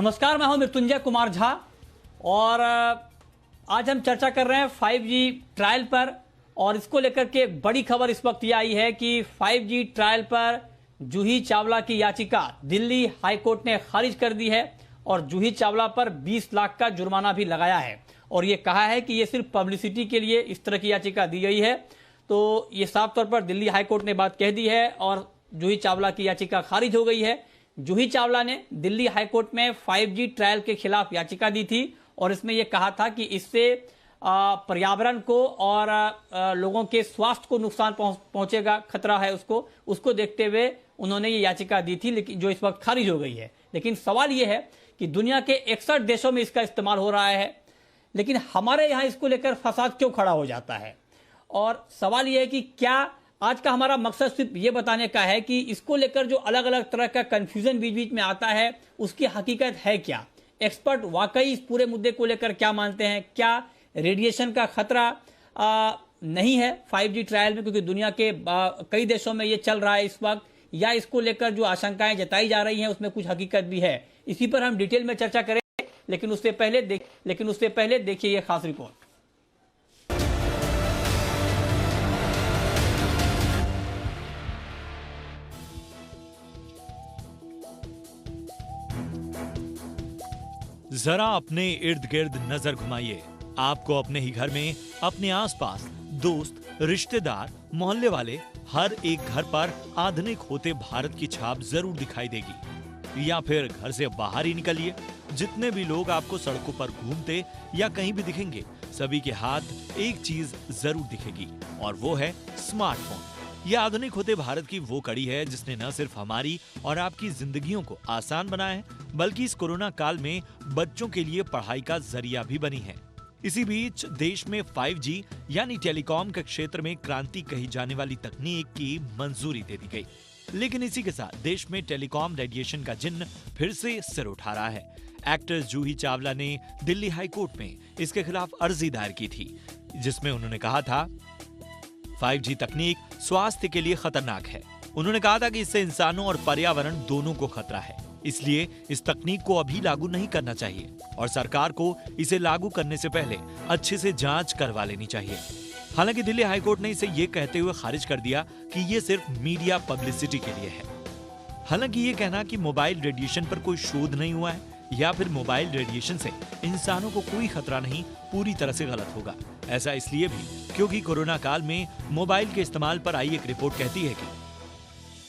नमस्कार, मैं हूं मृत्युंजय कुमार झा और आज हम चर्चा कर रहे हैं 5G ट्रायल पर। और इसको लेकर के एक बड़ी खबर इस वक्त ये आई है कि 5G ट्रायल पर जूही चावला की याचिका दिल्ली हाईकोर्ट ने खारिज कर दी है और जूही चावला पर 20 लाख का जुर्माना भी लगाया है और ये कहा है कि ये सिर्फ पब्लिसिटी के लिए इस तरह की याचिका दी गई है। तो ये साफ तौर पर दिल्ली हाईकोर्ट ने बात कह दी है और जूही चावला की याचिका खारिज हो गई है। जूही चावला ने दिल्ली हाईकोर्ट में 5G ट्रायल के खिलाफ याचिका दी थी और इसमें यह कहा था कि इससे पर्यावरण को और लोगों के स्वास्थ्य को नुकसान पहुंचेगा, खतरा है उसको देखते हुए उन्होंने ये याचिका दी थी, लेकिन जो इस वक्त खारिज हो गई है। लेकिन सवाल यह है कि दुनिया के 61 देशों में इसका इस्तेमाल हो रहा है, लेकिन हमारे यहाँ इसको लेकर फसाद क्यों खड़ा हो जाता है। और सवाल यह है कि क्या आज का हमारा मकसद सिर्फ ये बताने का है कि इसको लेकर जो अलग अलग तरह का कंफ्यूजन बीच बीच में आता है उसकी हकीकत है क्या, एक्सपर्ट वाकई इस पूरे मुद्दे को लेकर क्या मानते हैं, क्या रेडिएशन का खतरा नहीं है 5G ट्रायल में, क्योंकि दुनिया के कई देशों में ये चल रहा है इस वक्त, या इसको लेकर जो आशंकाएं जताई जा रही हैं उसमें कुछ हकीकत भी है। इसी पर हम डिटेल में चर्चा करेंगे, लेकिन उससे पहले देखिए ये खास रिपोर्ट। जरा अपने इर्द गिर्द नजर घुमाइए। आपको अपने ही घर में, अपने आसपास दोस्त, रिश्तेदार, मोहल्ले वाले, हर एक घर पर आधुनिक होते भारत की छाप जरूर दिखाई देगी। या फिर घर से बाहर ही निकलिए, जितने भी लोग आपको सड़कों पर घूमते या कहीं भी दिखेंगे, सभी के हाथ एक चीज जरूर दिखेगी और वो है स्मार्टफोन। यह आधुनिक होते भारत की वो कड़ी है जिसने न सिर्फ हमारी और आपकी जिंदगियों को आसान बनाया है, बल्कि इस कोरोना काल में बच्चों के लिए पढ़ाई का जरिया भी बनी है। इसी बीच देश में 5G यानी टेलीकॉम के क्षेत्र में क्रांति कही जाने वाली तकनीक की मंजूरी दे दी गई। लेकिन इसी के साथ देश में टेलीकॉम रेडिएशन का जिन्न फिर से सिर उठा रहा है। एक्ट्रेस जूही चावला ने दिल्ली हाईकोर्ट में इसके खिलाफ अर्जी दायर की थी, जिसमें उन्होंने कहा था 5G तकनीक स्वास्थ्य के लिए खतरनाक है। उन्होंने कहा था कि इससे इंसानों और पर्यावरण दोनों को खतरा है, इसलिए इस तकनीक को अभी लागू नहीं करना चाहिए और सरकार को इसे लागू करने से पहले अच्छे से जांच करवा लेनी चाहिए। हालांकि दिल्ली हाईकोर्ट ने इसे ये कहते हुए खारिज कर दिया कि ये सिर्फ मीडिया पब्लिसिटी के लिए है। हालांकि ये कहना कि मोबाइल रेडिएशन पर कोई शोध नहीं हुआ है या फिर मोबाइल रेडिएशन से इंसानों को कोई खतरा नहीं, पूरी तरह से गलत होगा। ऐसा इसलिए भी क्योंकि कोरोना काल में मोबाइल के इस्तेमाल पर आई एक रिपोर्ट कहती है कि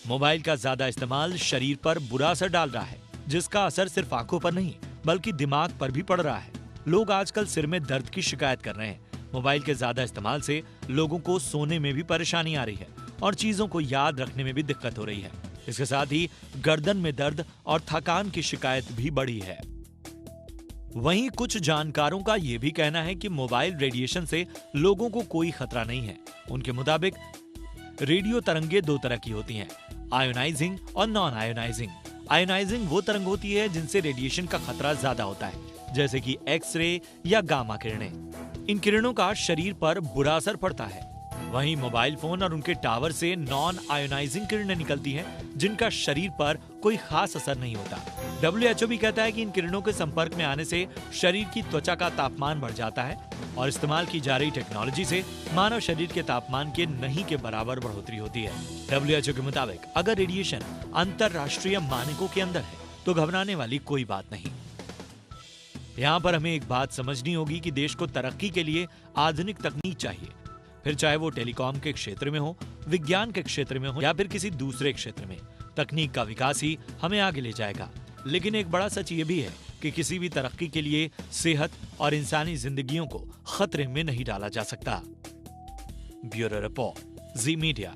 मोबाइल का ज्यादा इस्तेमाल शरीर पर बुरा असर डाल रहा है, जिसका असर सिर्फ आंखों पर नहीं बल्कि दिमाग पर भी पड़ रहा है। लोग आजकल सिर में दर्द की शिकायत कर रहे हैं। मोबाइल के ज्यादा इस्तेमाल से लोगों को सोने में भी परेशानी आ रही है और चीजों को याद रखने में भी दिक्कत हो रही है। इसके साथ ही गर्दन में दर्द और थकान की शिकायत भी बढ़ी है। वहीं कुछ जानकारों का यह भी कहना है कि मोबाइल रेडिएशन से लोगों को कोई खतरा नहीं है। उनके मुताबिक रेडियो तरंगे दो तरह की होती हैं, आयोनाइजिंग और नॉन आयोनाइजिंग। आयोनाइजिंग वो तरंग होती है जिनसे रेडिएशन का खतरा ज्यादा होता है, जैसे कि एक्सरे या गामा किरणें। इन किरणों का शरीर पर बुरा असर पड़ता है। वहीं मोबाइल फोन और उनके टावर से नॉन आयोनाइजिंग किरणें निकलती हैं, जिनका शरीर पर कोई खास असर नहीं होता। WHO भी कहता है कि इन किरणों के संपर्क में आने से शरीर की त्वचा का तापमान बढ़ जाता है और इस्तेमाल की जा रही टेक्नोलॉजी से मानव शरीर के तापमान के नहीं के बराबर बढ़ोतरी होती है। WHO के मुताबिक अगर रेडिएशन अंतरराष्ट्रीय मानकों के अंदर है तो घबराने वाली कोई बात नहीं। यहाँ पर हमें एक बात समझनी होगी कि देश को तरक्की के लिए आधुनिक तकनीक चाहिए, फिर चाहे वो टेलीकॉम के क्षेत्र में हो, विज्ञान के क्षेत्र में हो या फिर किसी दूसरे क्षेत्र में। तकनीक का विकास ही हमें आगे ले जाएगा। लेकिन एक बड़ा सच ये भी है कि किसी भी तरक्की के लिए सेहत और इंसानी जिंदगियों को खतरे में नहीं डाला जा सकता। ब्यूरो रिपोर्ट, जी मीडिया।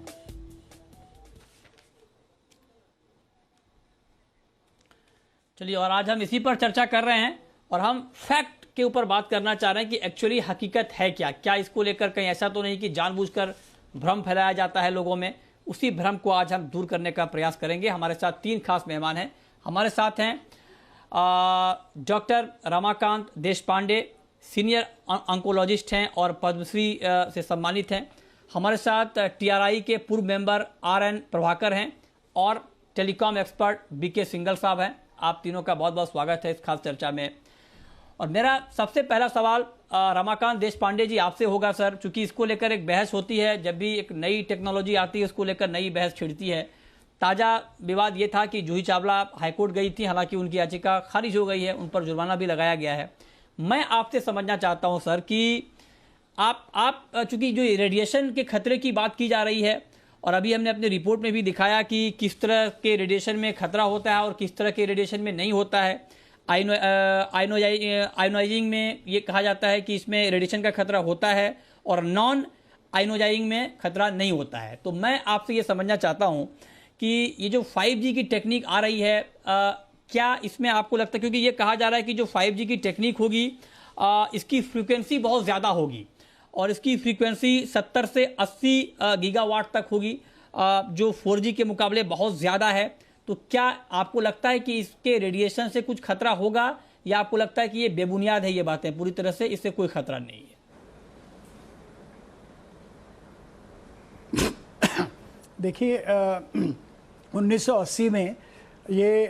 चलिए, और आज हम इसी पर चर्चा कर रहे हैं और हम फैक्ट के ऊपर बात करना चाह रहे हैं कि एक्चुअली हकीकत है क्या इसको लेकर कहीं ऐसा तो नहीं कि जानबूझकर भ्रम फैलाया जाता है लोगों में। उसी भ्रम को आज हम दूर करने का प्रयास करेंगे। हमारे साथ 3 खास मेहमान हैं। हमारे साथ हैं doctor Ramakant Deshpande, senior oncologist हैं और पद्मश्री से सम्मानित हैं। हमारे साथ TRI के पूर्व मेंबर RN प्रभाकर हैं और टेलीकॉम एक्सपर्ट BK सिंगल साहब हैं। आप तीनों का बहुत बहुत स्वागत है इस खास चर्चा में। और मेरा सबसे पहला सवाल रमाकांत देशपांडे जी आपसे होगा सर, चूंकि इसको लेकर एक बहस होती है, जब भी एक नई टेक्नोलॉजी आती है उसको लेकर नई बहस छिड़ती है। ताज़ा विवाद ये था कि जूही चावला हाईकोर्ट गई थी, हालांकि उनकी याचिका खारिज हो गई है, उन पर जुर्माना भी लगाया गया है। मैं आपसे समझना चाहता हूं सर कि आप चूंकि जो रेडिएशन के खतरे की बात की जा रही है, और अभी हमने अपने रिपोर्ट में भी दिखाया कि किस तरह के रेडिएशन में खतरा होता है और किस तरह के रेडिएशन में नहीं होता है। आयोनाइजिंग में ये कहा जाता है कि इसमें रेडिएशन का खतरा होता है और नॉन आयोनाइजिंग में खतरा नहीं होता है। तो मैं आपसे ये समझना चाहता हूँ कि ये जो 5G की टेक्निक आ रही है, क्या इसमें आपको लगता है, क्योंकि ये कहा जा रहा है कि जो 5G की टेक्निक होगी इसकी फ्रीक्वेंसी बहुत ज़्यादा होगी और इसकी फ्रीक्वेंसी 70 से 80 गीगावाट तक होगी, जो 4G के मुकाबले बहुत ज़्यादा है। तो क्या आपको लगता है कि इसके रेडिएशन से कुछ खतरा होगा, या आपको लगता है कि ये बेबुनियाद है, ये बातें पूरी तरह से इससे कोई खतरा नहीं है? देखिए 1980 में ये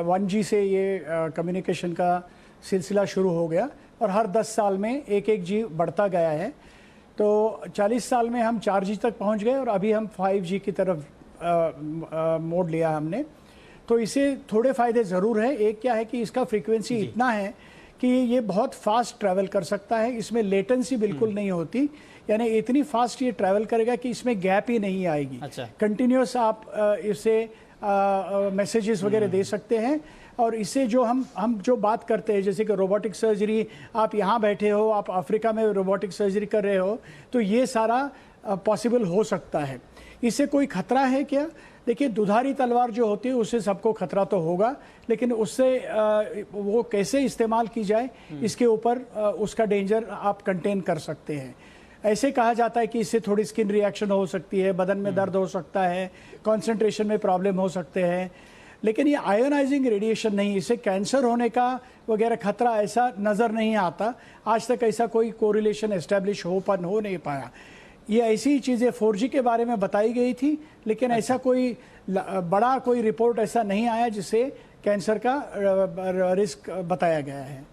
1G से ये कम्युनिकेशन का सिलसिला शुरू हो गया और हर 10 साल में एक G बढ़ता गया है। तो 40 साल में हम 4G तक पहुंच गए और अभी हम 5G की तरफ मोड़ लिया हमने। तो इसे थोड़े फ़ायदे ज़रूर है। एक क्या है कि इसका फ्रीक्वेंसी इतना है कि ये बहुत फास्ट ट्रैवल कर सकता है, इसमें लेटेंसी बिल्कुल नहीं होती, यानी इतनी फास्ट ये ट्रैवल करेगा कि इसमें गैप ही नहीं आएगी। अच्छा। कंटिन्यूस आप इससे मैसेजेस वगैरह दे सकते हैं। और इससे जो हम जो बात करते हैं, जैसे कि रोबोटिक सर्जरी, आप यहाँ बैठे हो, आप अफ्रीका में रोबोटिक सर्जरी कर रहे हो, तो ये सारा पॉसिबल हो सकता है। इससे कोई खतरा है क्या? देखिए, दुधारी तलवार जो होती है उससे सबको खतरा तो होगा, लेकिन उससे वो कैसे इस्तेमाल की जाए इसके ऊपर उसका डेंजर आप कंटेन कर सकते हैं। ऐसे कहा जाता है कि इससे थोड़ी स्किन रिएक्शन हो सकती है, बदन में दर्द हो सकता है, कंसंट्रेशन में प्रॉब्लम हो सकते हैं, लेकिन ये आयोनाइजिंग रेडिएशन नहीं, इससे कैंसर होने का वगैरह खतरा ऐसा नज़र नहीं आता। आज तक ऐसा कोई कोरिलेशन एस्टेब्लिश हो नहीं पाया। ये ऐसी चीज़ें 4G के बारे में बताई गई थी, लेकिन ऐसा कोई बड़ा कोई रिपोर्ट ऐसा नहीं आया जिससे कैंसर का रिस्क बताया गया है।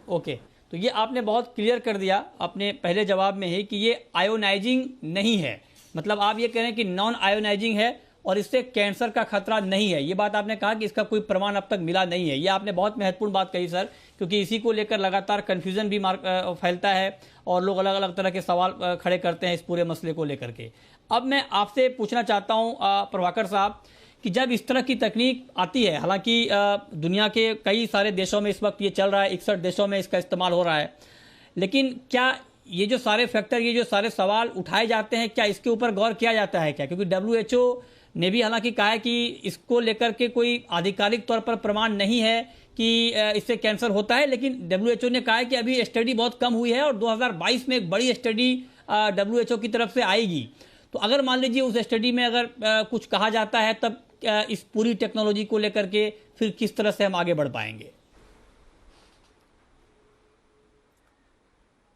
ओके, तो ये आपने बहुत क्लियर कर दिया अपने पहले जवाब में ही कि ये आयोनाइजिंग नहीं है, मतलब आप ये कह रहे हैं कि नॉन आयोनाइजिंग है और इससे कैंसर का खतरा नहीं है। ये बात आपने कहा कि इसका कोई प्रमाण अब तक मिला नहीं है। ये आपने बहुत महत्वपूर्ण बात कही सर, क्योंकि इसी को लेकर लगातार कन्फ्यूजन भी फैलता है और लोग अलग अलग तरह के सवाल खड़े करते हैं इस पूरे मसले को लेकर के। अब मैं आपसे पूछना चाहता हूँ प्रभाकर साहब कि जब इस तरह की तकनीक आती है, हालांकि दुनिया के कई सारे देशों में इस वक्त ये चल रहा है, 61 देशों में इसका इस्तेमाल हो रहा है, लेकिन क्या ये जो सारे फैक्टर, ये जो सारे सवाल उठाए जाते हैं, क्या इसके ऊपर गौर किया जाता है क्या? क्योंकि WHO ने भी हालांकि कहा है कि इसको लेकर के कोई आधिकारिक तौर पर प्रमाण नहीं है कि इससे कैंसर होता है, लेकिन WHO ने कहा है कि अभी स्टडी बहुत कम हुई है और 2022 में एक बड़ी स्टडी WHO की तरफ से आएगी। तो अगर मान लीजिए उस स्टडी में अगर कुछ कहा जाता है, तब इस पूरी टेक्नोलॉजी को लेकर के फिर किस तरह से हम आगे बढ़ पाएंगे?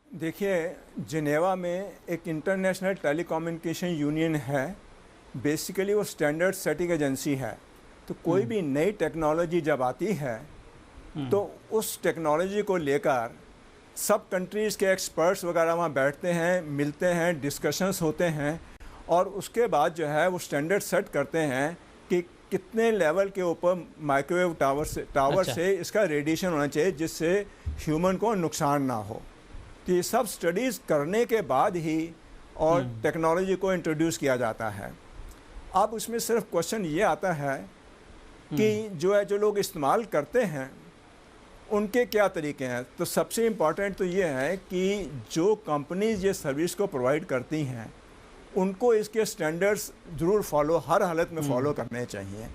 देखिए, जिनेवा में एक इंटरनेशनल टेलीकम्युनिकेशन यूनियन है, बेसिकली वो स्टैंडर्ड सेटिंग एजेंसी है। तो कोई भी नई टेक्नोलॉजी जब आती है तो उस टेक्नोलॉजी को लेकर सब कंट्रीज़ के एक्सपर्ट्स वगैरह वहाँ बैठते हैं, मिलते हैं, डिस्कशंस होते हैं और उसके बाद जो है वो स्टैंडर्ड सेट करते हैं कि कितने लेवल के ऊपर माइक्रोवेव टावर से इसका रेडिएशन होना चाहिए जिससे ह्यूमन को नुकसान ना हो। तो ये सब स्टडीज़ करने के बाद ही और टेक्नोलॉजी को इंट्रोड्यूस किया जाता है। अब उसमें सिर्फ क्वेश्चन ये आता है कि जो लोग इस्तेमाल करते हैं उनके क्या तरीके हैं। तो सबसे इम्पॉर्टेंट तो ये है कि जो कंपनीज ये सर्विस को प्रोवाइड करती हैं उनको इसके स्टैंडर्ड्स ज़रूर फॉलो, हर हालत में फॉलो करने चाहिए।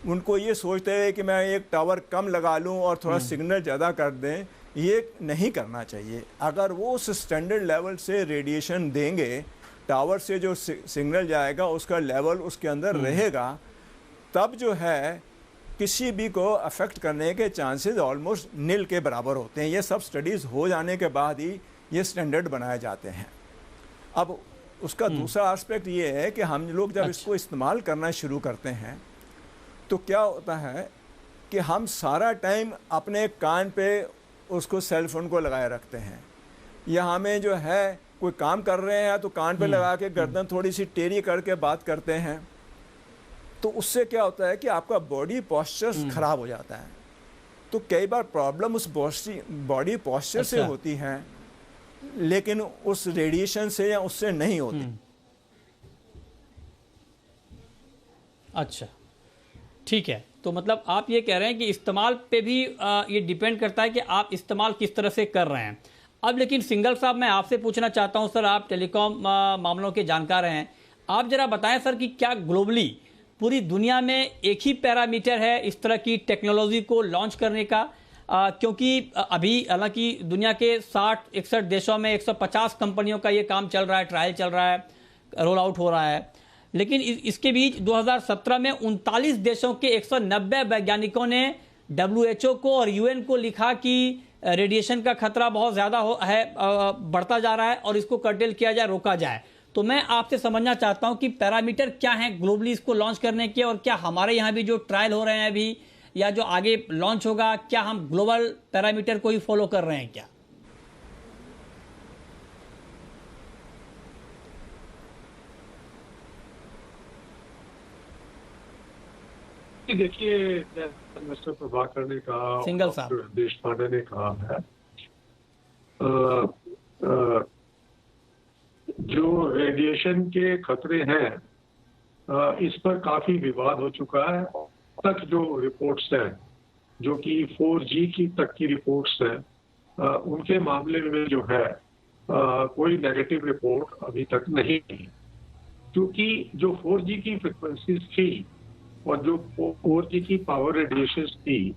उनको ये सोचते हैं कि मैं एक टावर कम लगा लूँ और थोड़ा सिग्नल ज़्यादा कर दें, ये नहीं करना चाहिए। अगर वो उस स्टैंडर्ड लेवल से रेडिएशन देंगे, टावर से जो सिग्नल जाएगा उसका लेवल उसके अंदर रहेगा, तब जो है किसी भी को अफेक्ट करने के चांसेस ऑलमोस्ट नील के बराबर होते हैं। ये सब स्टडीज़ हो जाने के बाद ही ये स्टैंडर्ड बनाए जाते हैं। अब उसका दूसरा एस्पेक्ट ये है कि हम लोग जब अच्छा। इसको इस्तेमाल करना शुरू करते हैं तो क्या होता है कि हम सारा टाइम अपने कान पे उसको सेल फोन को लगाए रखते हैं, या हमें जो है कोई काम कर रहे हैं तो कान पे लगा के गर्दन थोड़ी सी टेढ़ी करके बात करते हैं, तो उससे क्या होता है कि आपका बॉडी पोस्चर खराब हो जाता है। तो कई बार प्रॉब्लम उस बॉडी पोस्चर से अच्छा। होती है, लेकिन उस रेडिएशन से या उससे नहीं होती। अच्छा, ठीक है। तो मतलब आप ये कह रहे हैं कि इस्तेमाल पे भी ये डिपेंड करता है कि आप इस्तेमाल किस तरह से कर रहे हैं। अब लेकिन सिंघल साहब, मैं आपसे पूछना चाहता हूं सर, आप टेलीकॉम मामलों के जानकार हैं, आप जरा बताएं सर कि क्या ग्लोबली पूरी दुनिया में एक ही पैरामीटर है इस तरह की टेक्नोलॉजी को लॉन्च करने का? क्योंकि अभी हालांकि दुनिया के 60-61 देशों में 150 कंपनियों का ये काम चल रहा है, ट्रायल चल रहा है, रोल आउट हो रहा है, लेकिन इसके बीच 2017 में 39 देशों के 190 वैज्ञानिकों ने WHO को और UN को लिखा कि रेडिएशन का खतरा बहुत ज़्यादा बढ़ता जा रहा है और इसको कर्टेल किया जाए, रोका जाए। तो मैं आपसे समझना चाहता हूं कि पैरामीटर क्या हैं ग्लोबली इसको लॉन्च करने के, और क्या हमारे यहाँ भी जो ट्रायल हो रहे हैं अभी या जो आगे लॉन्च होगा, क्या हम ग्लोबल पैरामीटर को ही फॉलो कर रहे हैं क्या? देखिए, मिस्टर प्रभाकर ने कहा, सिंघल साहब, देश पांडे ने कहा है, जो रेडिएशन के खतरे हैं इस पर काफी विवाद हो चुका है। तक जो रिपोर्ट्स हैं, जो कि 4G की तक की रिपोर्ट्स हैं, उनके मामले में जो है कोई नेगेटिव रिपोर्ट अभी तक नहीं है, क्योंकि जो 4G की फ्रिक्वेंसीज थी और जो 4G की पावर रेडिएशन थी,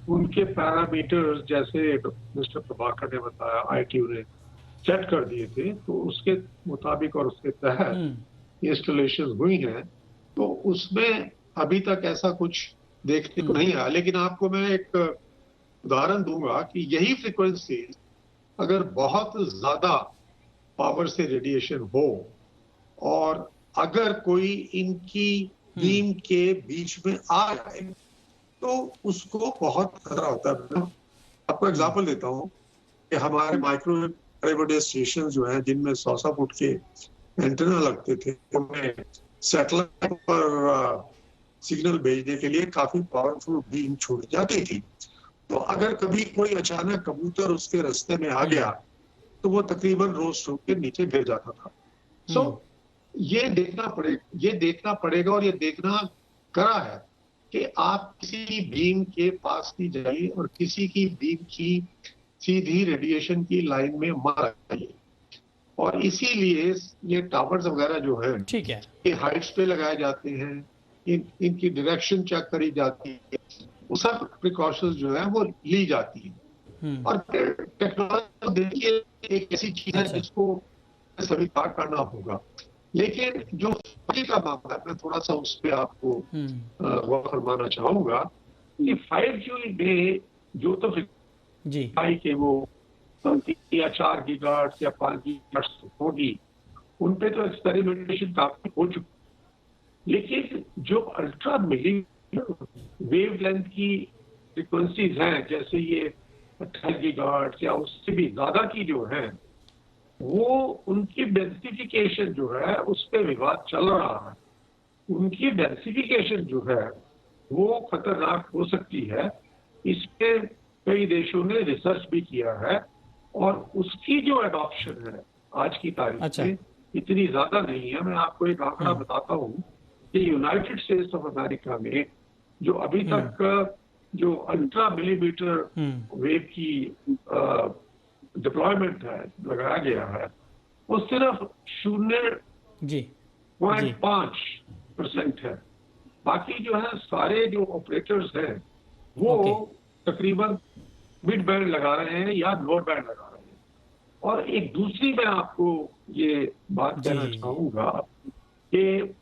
उनके पैरामीटर्स जैसे मिस्टर प्रभाकर ने बताया, ITU ने सेट कर दिए थे, तो उसके मुताबिक और उसके तहत इंस्टॉलेशन हुई है। तो उसमें अभी तक ऐसा कुछ देखने को नहीं आया। लेकिन आपको मैं एक उदाहरण दूंगा कि यही फ्रिक्वेंसी अगर बहुत ज्यादा पावर से रेडिएशन हो और अगर कोई इनकी बीम के बीच में आ जाए तो उसको बहुत खतरा होता है। आपको एग्जांपल देता हूँ कि हमारे माइक्रोवेव स्टेशन जो है, जिनमें 100 फुट के एंटेना लगते थे, उनमें सैटेलाइट पर सिग्नल भेजने के लिए काफी पावरफुल बीम छोड़ी जाती थी। तो अगर कभी कोई अचानक कबूतर उसके रास्ते में आ गया तो वो तकरीबन रोज होकर नीचे गिर जाता था। सो ये देखना पड़ेगा और ये देखना करा है कि आप किसी बीम के पास नहीं जाइए और किसी की बीम की सीधी रेडिएशन की लाइन में मत आइए। और इसीलिए ये टावर्स वगैरह जो है, ठीक है, ये हाइट्स पे लगाए जाते हैं, इनकी डायरेक्शन चेक करी जाती है, वो सब प्रिकॉशंस जो है वो ली जाती है। और टेक्नोलॉजी देखिए एक ऐसी चीज है जिसको स्वीकार करना होगा। लेकिन जो 5G का मामला है, मैं थोड़ा सा उस पर आपको गौर फरमाना चाहूंगा कि 5G में जो तो जी के वो 3 या 4 गीगाहर्ट्ज या 5 गीगाहर्ट्ज होगी, उन पे तो एक्सपेरिमेंटेशन काफी हो चुकी। लेकिन जो अल्ट्रा मिली वेवलेंथ की फ्रिक्वेंसीज हैं, जैसे ये 28 गीगाहर्ट्ज या उससे भी ज्यादा की जो है, वो उनकी डेंसिफिकेशन जो है उस पर विवाद चल रहा है। उनकी डेंसिफिकेशन जो है वो खतरनाक हो सकती है। इस पे कई देशों ने रिसर्च भी किया है और उसकी जो एडॉप्शन है आज की तारीख में इतनी ज्यादा नहीं है। मैं आपको एक आंकड़ा बताता हूँ कि यूनाइटेड स्टेट्स ऑफ अमेरिका में जो अभी तक जो अल्ट्रा मिलीमीटर वेव की डिप्लॉयमेंट है, लगाया गया है, वो सिर्फ 0.5% है। बाकी जो है सारे जो ऑपरेटर्स हैं वो तकरीबन मिड बैंड लगा रहे हैं या लोअर बैंड लगा रहे हैं। और एक दूसरी मैं आपको ये बात कहना चाहूंगा कि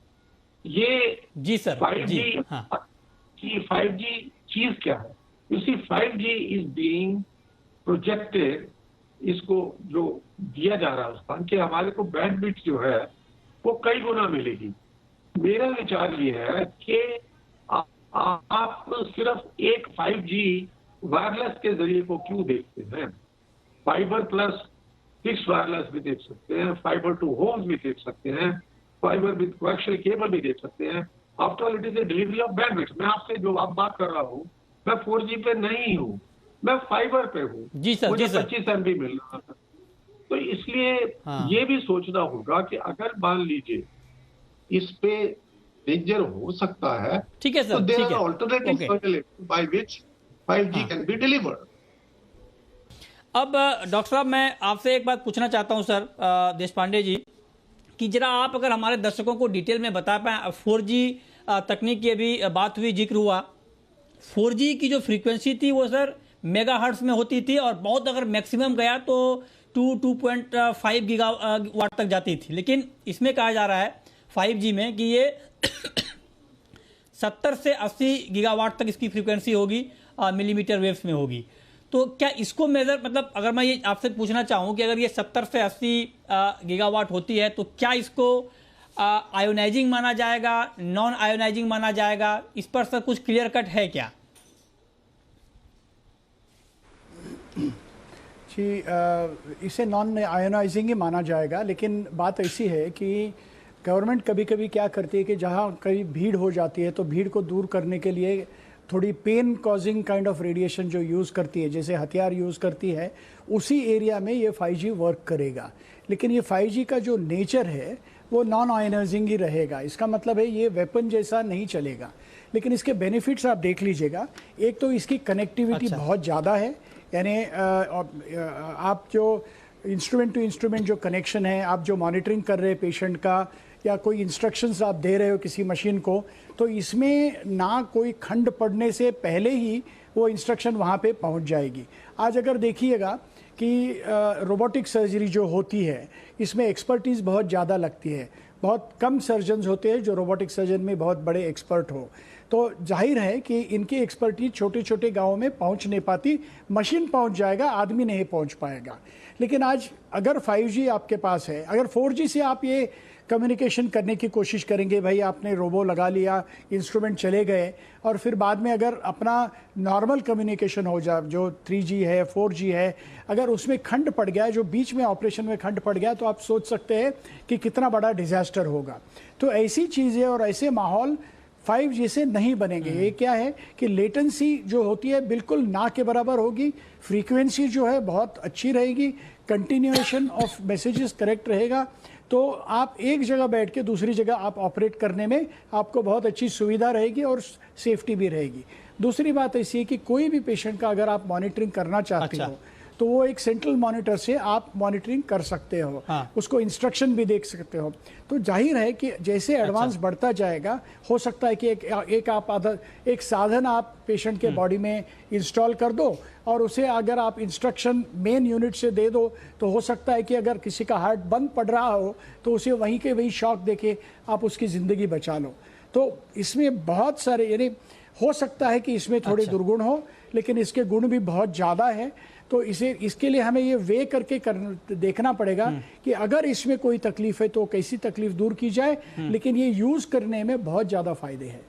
ये जी सर 5G की 5G चीज क्या है? You see, 5G is being projected इसको जो दिया जा रहा है उसका कि हमारे को बैंडविड्थ जो है वो कई गुना मिलेगी। मेरा विचार ये है कि आप सिर्फ एक 5G वायरलेस के जरिए को क्यों देखते हैं? फाइबर प्लस फिक्स वायरलेस भी देख सकते हैं, फाइबर टू होम भी देख सकते हैं, फाइबर विद कोएक्शियल केबल भी देख सकते हैं। After all it is a delivery of bandwidth. मैं आपसे जो आप बात कर रहा हूँ, मैं 4G पे नहीं हूँ, मैं फाइबर पे हूँ। जी सर, मुझे जी सर। 25 MB मिल रहा था। तो इसलिए ये भी सोचना होगा कि अगर मान लीजिए इस पे डेंजर हो सकता है, ठीक है सर, तो देयर ठीक आर है। Alternatives available by which 5G can be delivered. अब डॉक्टर साहब, मैं आपसे एक बात पूछना चाहता हूं सर, देश पांडे जी, कि जरा आप अगर हमारे दर्शकों को डिटेल में बता पाएं। 4G तकनीक की अभी बात हुई, जिक्र हुआ। 4G की जो फ्रीक्वेंसी थी वो सर मेगाहर्ट्ज में होती थी, और बहुत अगर मैक्सिमम गया तो 2.5 गीगावाट तक जाती थी। लेकिन इसमें कहा जा रहा है 5G में कि ये 70 से 80 गीगावाट तक इसकी फ्रीक्वेंसी होगी, मिलीमीटर वेव्स में होगी। तो क्या इसको मेजर, मतलब अगर मैं ये आपसे पूछना चाहूँ कि अगर ये 70 से 80 गीगावाट होती है तो क्या इसको आयोनाइजिंग माना जाएगा, नॉन आयोनाइजिंग माना जाएगा? इस पर सर कुछ क्लियर कट है क्या? जी, इसे नॉन आयोनाइजिंग ही माना जाएगा। लेकिन बात ऐसी है कि गवर्नमेंट कभी कभी क्या करती है कि जहाँ कहीं भीड़ हो जाती है तो भीड़ को दूर करने के लिए थोड़ी pain causing kind of radiation जो यूज़ करती है, जैसे हथियार यूज़ करती है, उसी एरिया में ये 5G वर्क करेगा। लेकिन ये 5G का जो नेचर है वो नॉन आयोनाइजिंग ही रहेगा। इसका मतलब है ये वेपन जैसा नहीं चलेगा। लेकिन इसके बेनिफिट्स आप देख लीजिएगा। एक तो इसकी कनेक्टिविटी बहुत ज़्यादा है, यानी आप जो इंस्ट्रूमेंट टू इंस्ट्रूमेंट जो कनेक्शन है, आप जो मॉनिटरिंग कर रहे हैं पेशेंट का, या कोई इंस्ट्रक्शंस आप दे रहे हो किसी मशीन को, तो इसमें ना कोई खंड पड़ने से पहले ही वो इंस्ट्रक्शन वहाँ पे पहुँच जाएगी। आज अगर देखिएगा कि रोबोटिक सर्जरी जो होती है इसमें एक्सपर्टीज़ बहुत ज़्यादा लगती है। बहुत कम सर्जन्स होते हैं जो रोबोटिक सर्जन में बहुत बड़े एक्सपर्ट हो। तो जाहिर है कि इनकी एक्सपर्टीज छोटे छोटे गाँवों में पहुँच नहीं पाती। मशीन पहुँच जाएगा, आदमी नहीं पहुँच पाएगा। लेकिन आज अगर 5G आपके पास है, अगर 4G से आप ये कम्युनिकेशन करने की कोशिश करेंगे, भाई आपने रोबो लगा लिया, इंस्ट्रूमेंट चले गए, और फिर बाद में अगर अपना नॉर्मल कम्युनिकेशन हो जाए, जो 3G है 4G है, अगर उसमें खंड पड़ गया, जो बीच में ऑपरेशन में खंड पड़ गया, तो आप सोच सकते हैं कि कितना बड़ा डिजास्टर होगा। तो ऐसी चीज़ें और ऐसे माहौल 5G से नहीं बनेंगे। ये क्या है कि लेटेंसी जो होती है बिल्कुल ना के बराबर होगी, फ्रीक्वेंसी जो है बहुत अच्छी रहेगी, कंटिन्यूएशन ऑफ मैसेजेस करेक्ट रहेगा। तो आप एक जगह बैठ के दूसरी जगह आप ऑपरेट करने में आपको बहुत अच्छी सुविधा रहेगी और सेफ्टी भी रहेगी। दूसरी बात ऐसी है कि कोई भी पेशेंट का अगर आप मॉनिटरिंग करना चाहते हो तो वो एक सेंट्रल मॉनिटर से आप मॉनिटरिंग कर सकते हो। उसको इंस्ट्रक्शन भी देख सकते हो। तो जाहिर है कि जैसे एडवांस बढ़ता जाएगा, हो सकता है कि एक साधन आप पेशेंट के बॉडी में इंस्टॉल कर दो और उसे अगर आप इंस्ट्रक्शन मेन यूनिट से दे दो, तो हो सकता है कि अगर किसी का हार्ट बंद पड़ रहा हो तो उसे वहीं के वहीं शॉक देके आप उसकी ज़िंदगी बचा लो। तो इसमें बहुत सारे, यानी हो सकता है कि इसमें थोड़े दुर्गुण हो, लेकिन इसके गुण भी बहुत ज़्यादा है। तो इसके लिए हमें ये वे करके देखना पड़ेगा कि अगर इसमें कोई तकलीफ है तो कैसी तकलीफ दूर की जाए, लेकिन ये यूज़ करने में बहुत ज़्यादा फायदे हैं।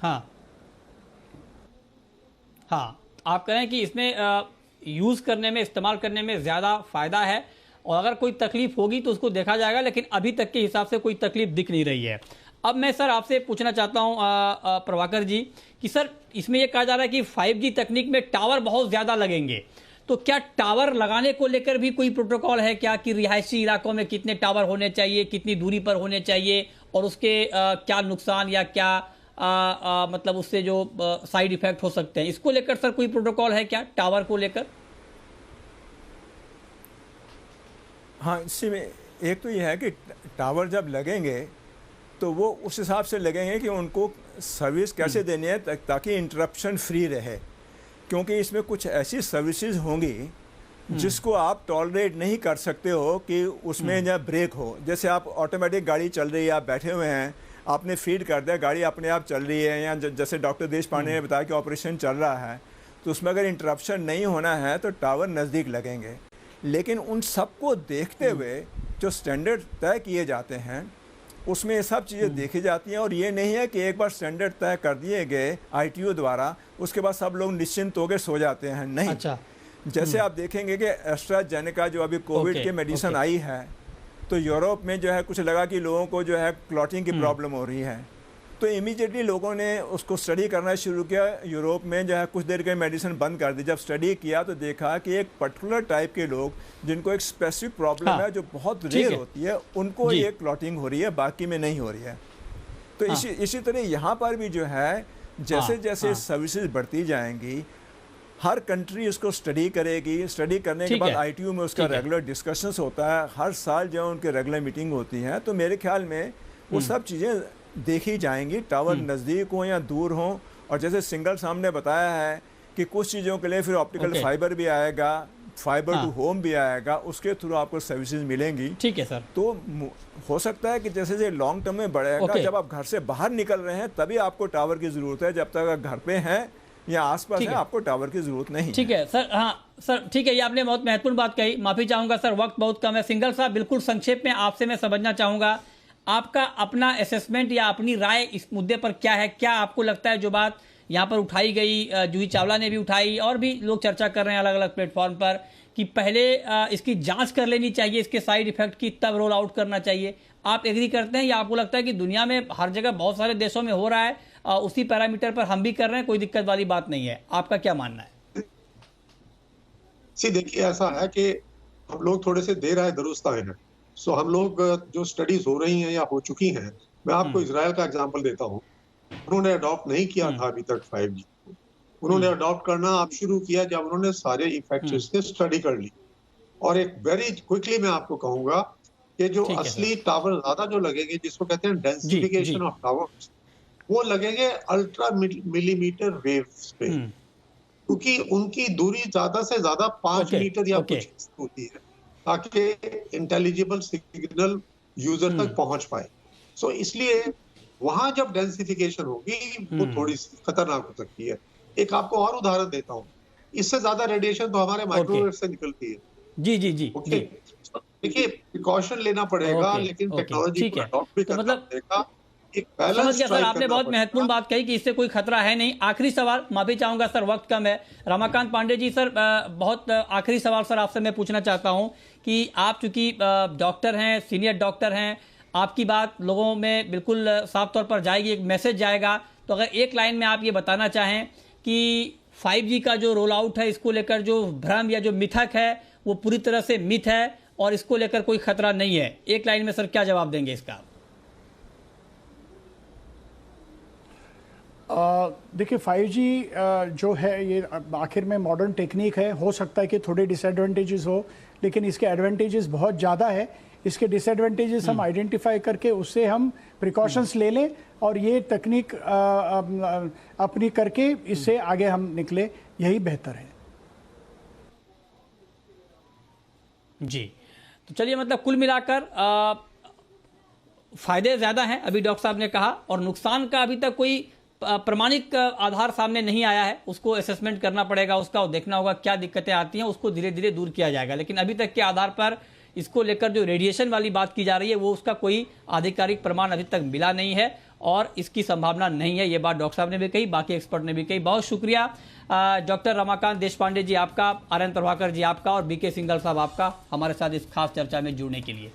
हाँ, आप कह रहे हैं कि इसमें यूज़ करने में, इस्तेमाल करने में ज़्यादा फ़ायदा है, और अगर कोई तकलीफ होगी तो उसको देखा जाएगा, लेकिन अभी तक के हिसाब से कोई तकलीफ दिख नहीं रही है। अब मैं सर आपसे पूछना चाहता हूं प्रभाकर जी कि सर इसमें यह कहा जा रहा है कि 5G तकनीक में टावर बहुत ज़्यादा लगेंगे, तो क्या टावर लगाने को लेकर भी कोई प्रोटोकॉल है क्या, कि रिहायशी इलाकों में कितने टावर होने चाहिए, कितनी दूरी पर होने चाहिए, और उसके क्या नुकसान या क्या मतलब उससे जो साइड इफेक्ट हो सकते हैं, इसको लेकर सर कोई प्रोटोकॉल है क्या टावर को लेकर? हाँ, इसी में एक तो यह है कि टावर जब लगेंगे तो वो उस हिसाब से लगेंगे कि उनको सर्विस कैसे देनी है ताकि इंटरप्शन फ्री रहे, क्योंकि इसमें कुछ ऐसी सर्विसेज होंगी जिसको आप टॉलरेट नहीं कर सकते हो कि उसमें या ब्रेक हो। जैसे आप ऑटोमेटिक गाड़ी चल रही है, आप बैठे हुए हैं, आपने फीड कर दिया, गाड़ी अपने आप चल रही है, या जैसे डॉक्टर देश पांडे ने बताया कि ऑपरेशन चल रहा है, तो उसमें अगर इंटरप्शन नहीं होना है तो टावर नज़दीक लगेंगे। लेकिन उन सबको देखते हुए जो स्टैंडर्ड तय किए जाते हैं उसमें ये सब चीज़ें देखी जाती हैं। और ये नहीं है कि एक बार स्टैंडर्ड तय कर दिए गए ITO द्वारा उसके बाद सब लोग निश्चिंत होकर सो जाते हैं, नहीं। अच्छा। जैसे आप देखेंगे कि एस्ट्राजेनेका जो अभी कोविड के मेडिसिन आई है, तो यूरोप में जो है कुछ लगा कि लोगों को जो है क्लॉटिंग की प्रॉब्लम हो रही है, तो इमीडिएटली लोगों ने उसको स्टडी करना शुरू किया। यूरोप में जो है कुछ देर के मेडिसिन बंद कर दी। जब स्टडी किया तो देखा कि एक पर्टिकुलर टाइप के लोग जिनको एक स्पेसिफिक प्रॉब्लम है जो बहुत रेयर होती है, उनको ये क्लॉटिंग हो रही है, बाकी में नहीं हो रही है। तो इसी तरह यहाँ पर भी जो है जैसे जैसे सर्विसेज बढ़ती जाएंगी, हर कंट्री इसको स्टडी करेगी। स्टडी करने के बाद ITO में उसका रेगुलर डिस्कशंस होता है, हर साल जो उनके रेगुलर मीटिंग होती है। तो मेरे ख्याल में वो सब चीज़ें देखी जाएंगी, टावर नज़दीक हो या दूर हो। और जैसे सिंगल सामने बताया है कि कुछ चीज़ों के लिए फिर ऑप्टिकल फाइबर भी आएगा, फाइबर टू होम भी आएगा, उसके थ्रू आपको सर्विसेज मिलेंगी। ठीक है सर। तो हो सकता है कि जैसे जैसे लॉन्ग टर्म में बढ़ेगा, जब आप घर से बाहर निकल रहे हैं तभी आपको टावर की ज़रूरत है। जब तक आप घर पे हैं या आसपास है आपको टावर की जरूरत नहीं। ठीक है सर। हाँ सर, ठीक है, ये आपने बहुत महत्वपूर्ण बात कही। माफी चाहूंगा सर, वक्त बहुत कम है। सिंगल साहब, बिल्कुल संक्षेप में आपसे मैं समझना चाहूंगा, आपका अपना असेसमेंट या अपनी राय इस मुद्दे पर क्या है? क्या आपको लगता है जो बात यहाँ पर उठाई गई, जूही चावला ने भी उठाई और भी लोग चर्चा कर रहे हैं अलग अलग प्लेटफॉर्म पर, कि पहले इसकी जांच कर लेनी चाहिए, इसके साइड इफेक्ट की, तब रोल आउट करना चाहिए, आप एग्री करते हैं या आपको लगता है कि दुनिया में हर जगह बहुत सारे देशों में हो रहा है, उसी पैरामीटर पर हम भी कर रहे हैं, कोई दिक्कत वाली बात नहीं है? आपका क्या मानना है? देखिए, ऐसा है कि हम लोग थोड़े से देर आए दुरुस्त आए हैं। सो हम लोग जो स्टडीज हो रही हैं या हो चुकी हैं, मैं आपको इजराइल का एग्जांपल देता हूँ। उन्होंने अडॉप्ट नहीं किया था अभी तक 5G। उन्होंने अडॉप्ट करना अब शुरू किया जब उन्होंने सारे इफेक्ट्स की स्टडी कर ली। और एक वेरी क्विकली मैं आपको कहूंगा कि जो असली टावर ज्यादा जो लगेंगे, जिसको कहते हैं डेंसिफिकेशन ऑफ टावर्स, वो लगेंगे अल्ट्रा मिलीमीटर वेव्स पे, क्योंकि उनकी दूरी ज्यादा से ज्यादा 5 मीटर या कुछ होती है, ताकि इंटेलिजिबल सिग्नल यूजर तक पहुंच पाए। सो इसलिए वहां जब डेंसिफिकेशन होगी वो थोड़ी सी खतरनाक हो सकती है। एक आपको और उदाहरण देता हूँ, इससे ज्यादा रेडिएशन तो हमारे माइक्रोवेव से निकलती है। जी। देखिए, प्रिकॉशन लेना पड़ेगा, लेकिन टेक्नोलॉजी को अडॉप्ट भी करना पड़ेगा। समझ गया सर, आपने बहुत महत्वपूर्ण बात कही कि इससे कोई खतरा है नहीं। आखिरी सवाल, माफी चाहूंगा सर, वक्त कम है। रमाकांत पांडे जी सर, बहुत आखिरी सवाल सर आपसे मैं पूछना चाहता हूं कि आप चूंकि डॉक्टर हैं, सीनियर डॉक्टर हैं, आपकी बात लोगों में बिल्कुल साफ तौर पर जाएगी, एक मैसेज जाएगा। तो अगर एक लाइन में आप ये बताना चाहें कि 5G का जो रोल आउट है, इसको लेकर जो भ्रम या जो मिथक है वो पूरी तरह से मिथ है और इसको लेकर कोई खतरा नहीं है, एक लाइन में सर क्या जवाब देंगे इसका? देखिए, 5G जो है ये आखिर में मॉडर्न टेक्निक है। हो सकता है कि थोड़े डिसएडवांटेजेस हो, लेकिन इसके एडवांटेजेस बहुत ज़्यादा है। इसके डिसएडवांटेजेस हम आइडेंटिफाई करके उससे हम प्रिकॉशंस ले लें और ये तकनीक अपनी करके इससे आगे हम निकले, यही बेहतर है। जी, तो चलिए, मतलब कुल मिलाकर फायदे ज़्यादा हैं अभी डॉक्टर साहब ने कहा, और नुकसान का अभी तक कोई प्रमाणिक आधार सामने नहीं आया है। उसको असेसमेंट करना पड़ेगा, उसका देखना होगा क्या दिक्कतें आती हैं, उसको धीरे धीरे दूर किया जाएगा। लेकिन अभी तक के आधार पर इसको लेकर जो रेडिएशन वाली बात की जा रही है वो उसका कोई आधिकारिक प्रमाण अभी तक मिला नहीं है और इसकी संभावना नहीं है। ये बात डॉक्टर साहब ने भी कही, बाकी एक्सपर्ट ने भी कही। बहुत शुक्रिया डॉक्टर रमाकांत देशपांडे जी आपका, RN प्रभाकर जी आपका और BK सिंघल साहब आपका हमारे साथ इस खास चर्चा में जुड़ने के लिए।